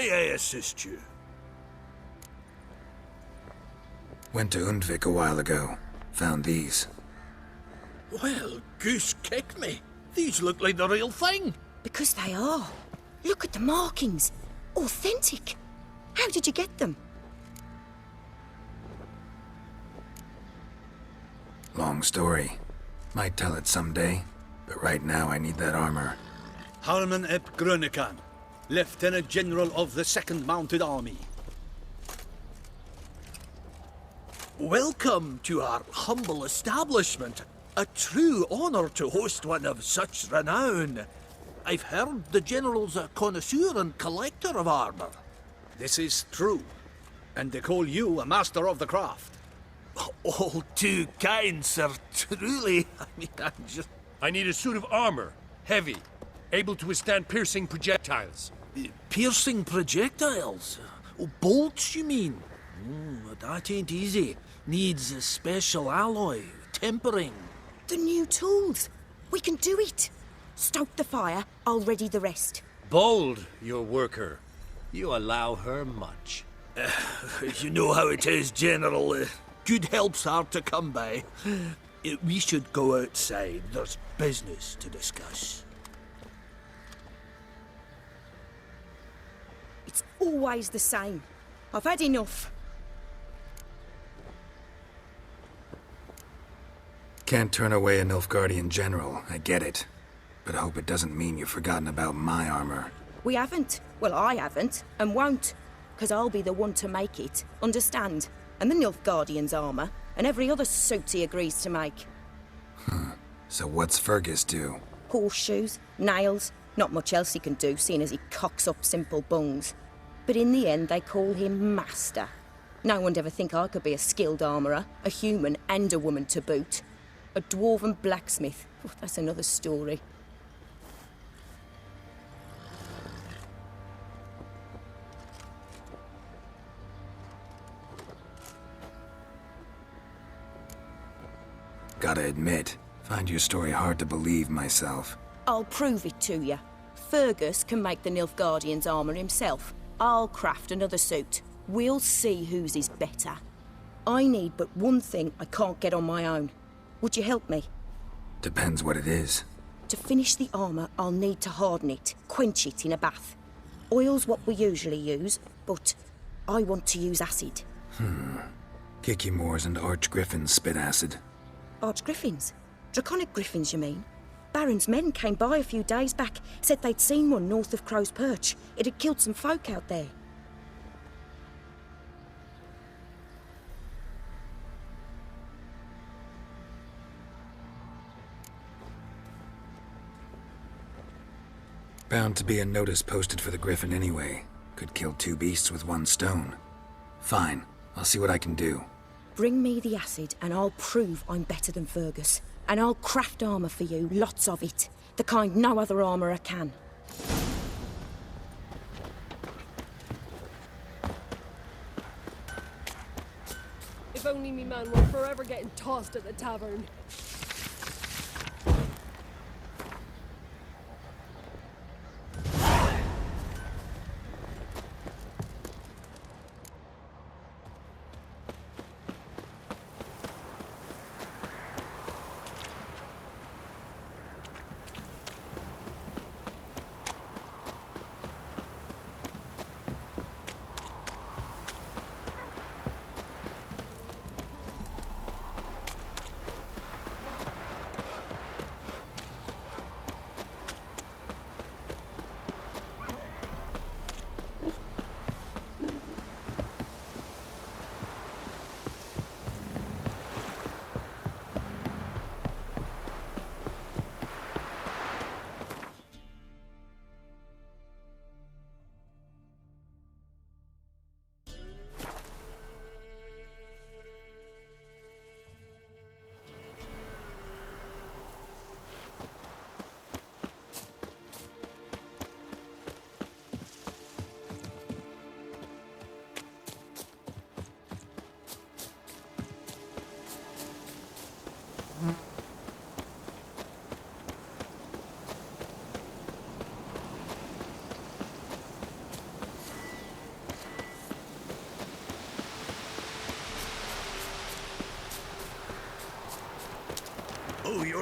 May I assist you? Went to Undvik a while ago. Found these. Well, goose kick me. These look like the real thing. Because they are. Look at the markings. Authentic. How did you get them? Long story. Might tell it someday, but right now I need that armor. Harman ep Grönekan, Lieutenant General of the 2nd Mounted Army. Welcome to our humble establishment. A true honor to host one of such renown. I've heard the General's a connoisseur and collector of armor. This is true, and they call you a master of the craft. All too kind, sir, truly. I need a suit of armor, heavy, able to withstand piercing projectiles. Piercing projectiles? Oh, bolts, you mean? That ain't easy. Needs a special alloy, tempering. The new tools. We can do it. Stoke the fire, I'll ready the rest. Bold, your worker. You allow her much. You know how it is, General. Good help's hard to come by. We should go outside. There's business to discuss. It's always the same. I've had enough. Can't turn away a Nilfgaardian general, I get it. But I hope it doesn't mean you've forgotten about my armor. We haven't. Well, I haven't, and won't. Because I'll be the one to make it, understand? And the Nilfgaardian's armor, and every other suit he agrees to make. So what's Fergus do? Horseshoes, nails, not much else he can do, seeing as he cocks up simple bungs. But in the end, they call him Master. No one'd ever think I could be a skilled armourer, a human and a woman to boot. A dwarven blacksmith. Oh, that's another story. Gotta admit, find your story hard to believe myself. I'll prove it to you. Fergus can make the Nilfgaardian's armour himself. I'll craft another suit. We'll see whose is better. I need but one thing I can't get on my own. Would you help me? Depends what it is. To finish the armour, I'll need to harden it, quench it in a bath. Oil's what we usually use, but I want to use acid. Kikimoors and Archgriffins spit acid. Archgriffins? Draconic griffins, you mean? Baron's men came by a few days back, said they'd seen one north of Crow's Perch. It had killed some folk out there. Bound to be a notice posted for the Griffin anyway. Could kill two beasts with one stone. Fine, I'll see what I can do. Bring me the acid and I'll prove I'm better than Fergus. And I'll craft armour for you, lots of it. The kind no other armourer can. If only me man were forever getting tossed at the tavern.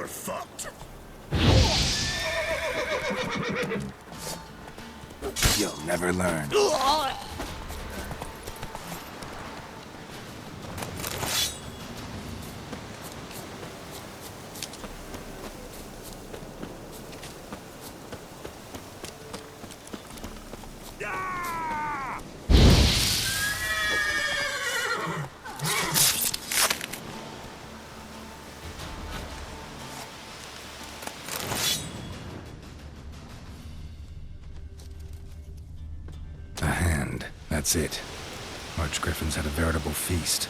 you're fucked. You'll never learn. A hand. That's it. Archgriffins had a veritable feast.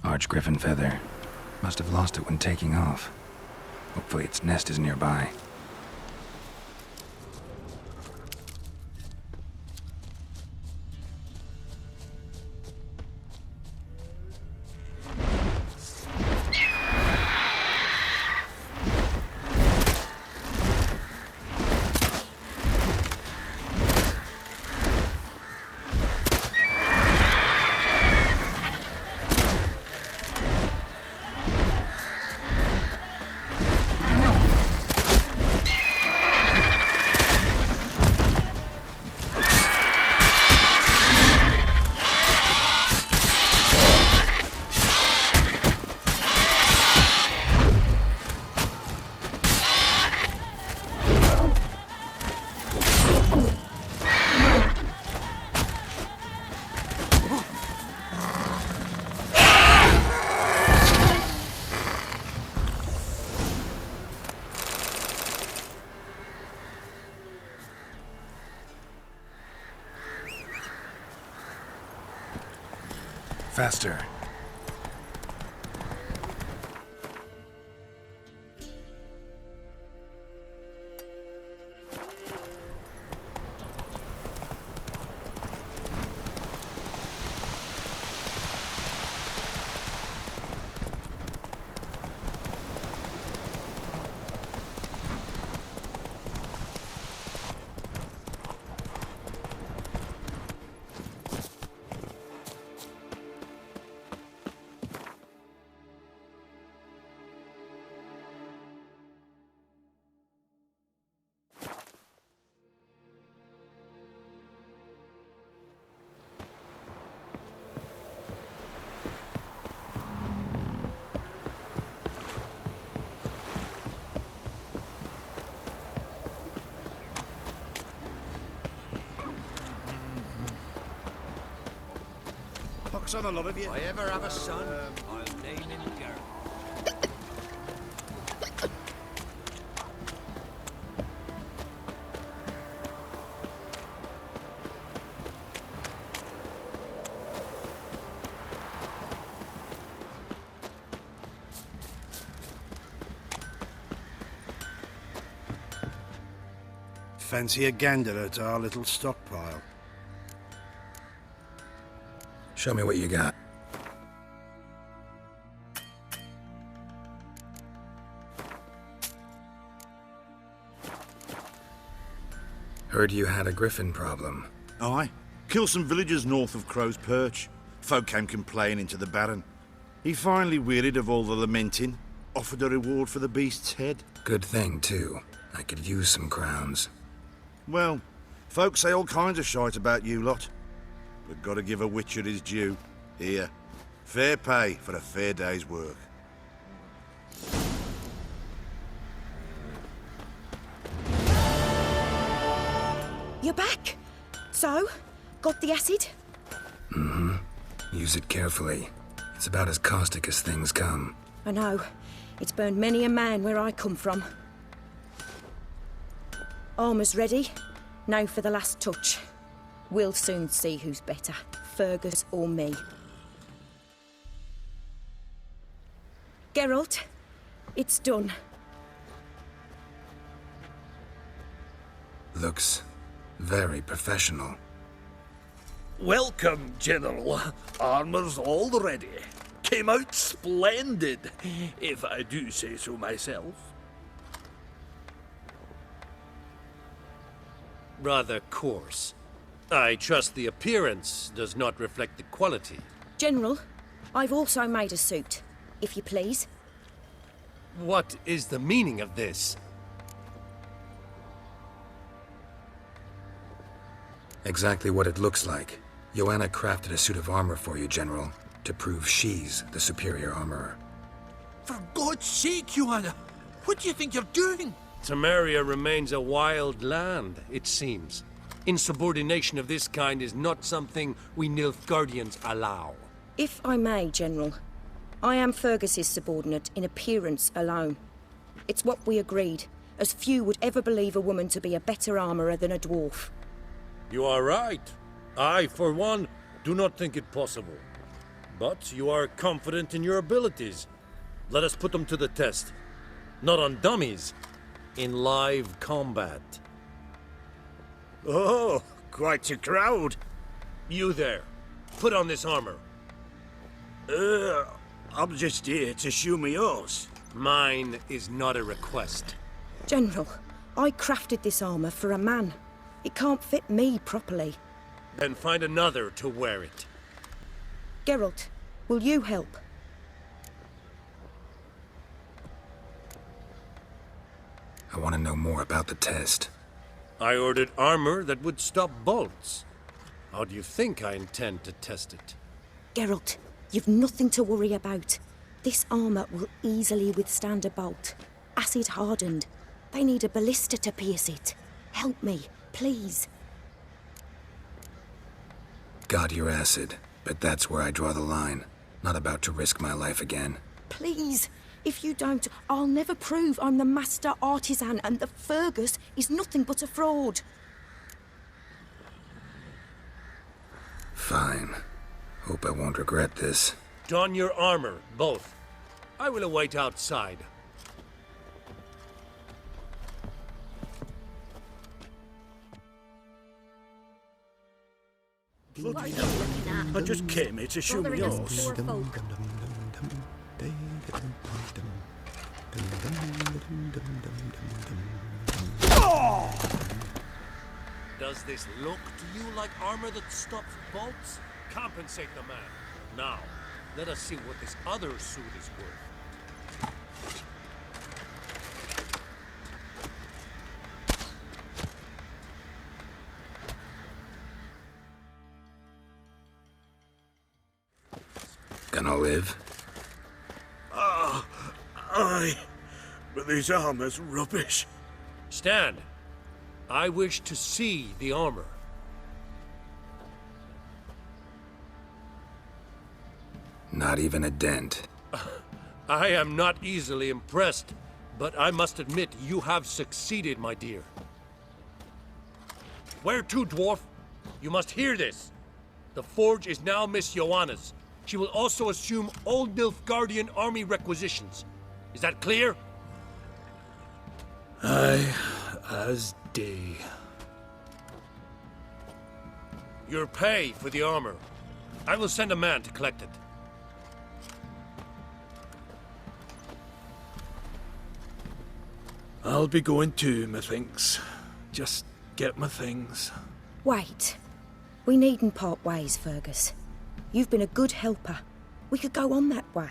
Archgriffin feather. Must have lost it when taking off. Hopefully its nest is nearby. Faster. Son, I love you. If I ever have a son, I'll name him Gareth. Fancy a gander at our little stockpile. Show me what you got. Heard you had a griffin problem. Aye. Killed some villagers north of Crow's Perch. Folk came complaining to the Baron. He finally wearied of all the lamenting, offered a reward for the beast's head. Good thing, too. I could use some crowns. Well, folk say all kinds of shite about you lot. But gotta give a witcher his due. Here, fair pay for a fair day's work. You're back? So? Got the acid? Mm-hmm. Use it carefully. It's about as caustic as things come. I know. It's burned many a man where I come from. Armour's ready. Now for the last touch. We'll soon see who's better, Fergus or me. Geralt, it's done. Looks very professional. Welcome, General. Armour's all ready. came out splendid, if I do say so myself. Rather coarse. I trust the appearance does not reflect the quality. General, I've also made a suit, if you please. What is the meaning of this? Exactly what it looks like. Joanna crafted a suit of armor for you, General, to prove she's the superior armorer. For God's sake, Joanna, what do you think you're doing? Samaria remains a wild land, it seems. Insubordination of this kind is not something we Nilfgaardians allow. If I may, General, I am Fergus's subordinate in appearance alone. It's what we agreed, as few would ever believe a woman to be a better armourer than a dwarf. You are right. I, for one, do not think it possible. But you are confident in your abilities. Let us put them to the test. Not on dummies, in live combat. Oh, quite a crowd. You there, put on this armor. I'm just here to show me yours. Mine is not a request. General, I crafted this armour for a man. It can't fit me properly. Then find another to wear it. Geralt, will you help? I want to know more about the test. I ordered armor that would stop bolts. How do you think I intend to test it? Geralt, you've nothing to worry about. This armour will easily withstand a bolt. Acid hardened. They need a ballista to pierce it. Help me, please. God, you're acid, but that's where I draw the line. Not about to risk my life again. Please, if you don't, I'll never prove I'm the master artisan and that Fergus is nothing but a fraud. Fine. Hope I won't regret this. Don your armor, both. I will await outside. I just came here to show me yours. Does this look to you like armor that stops bolts? Compensate the man. Now, let us see what this other suit is worth. Gonna live? Aye, but this armor's rubbish. Stand. I wish to see the armor. Not even a dent. I am not easily impressed, but I must admit you have succeeded, my dear. Where to, dwarf? You must hear this. The forge is now Miss Joanna's. She will also assume all Nilfgaardian army requisitions. Is that clear? Aye, as day. Your pay for the armor. I will send a man to collect it. I'll be going too, methinks. Just get my things. Wait. We needn't part ways, Fergus. You've been a good helper. We could go on that way.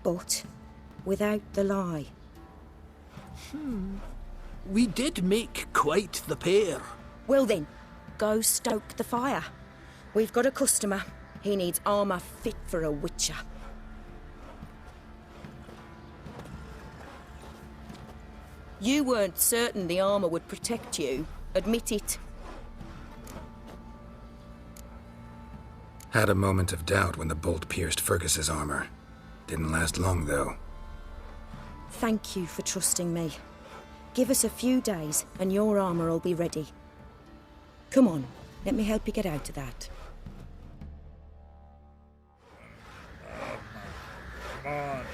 But without the lie. We did make quite the pair. Well then, go stoke the fire. We've got a customer. He needs armour fit for a witcher. You weren't certain the armour would protect you. Admit it. Had a moment of doubt when the bolt pierced Fergus's armor. Didn't last long, though. Thank you for trusting me. Give us a few days and your armour will be ready. Come on, let me help you get out of that. Come on.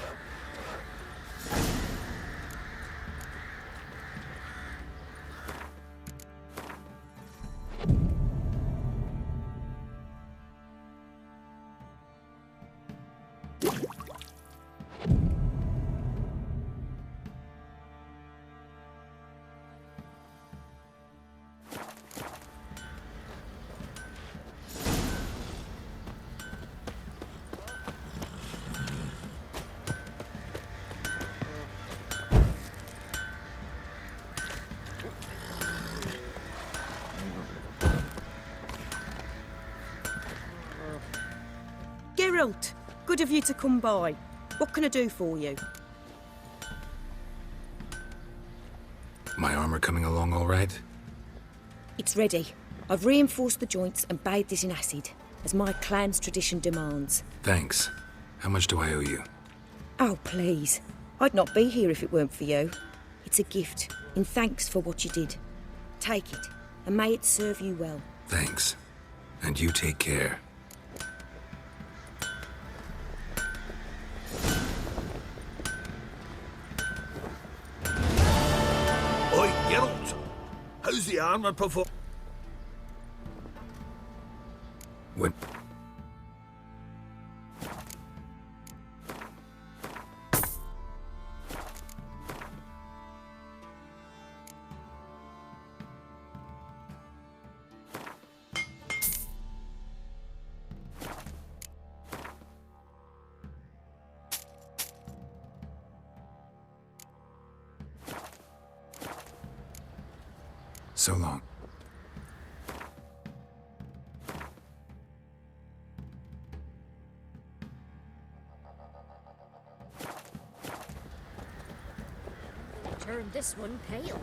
Geralt, good of you to come by. What can I do for you? My armor coming along all right? It's ready. I've reinforced the joints and bathed it in acid, as my clan's tradition demands. Thanks. How much do I owe you? Oh, please. I'd not be here if it weren't for you. It's a gift, in thanks for what you did. Take it, and may it serve you well. Thanks. And you take care. Oi, Geralt! How's the armour perform? When... So long. Turn this one pale.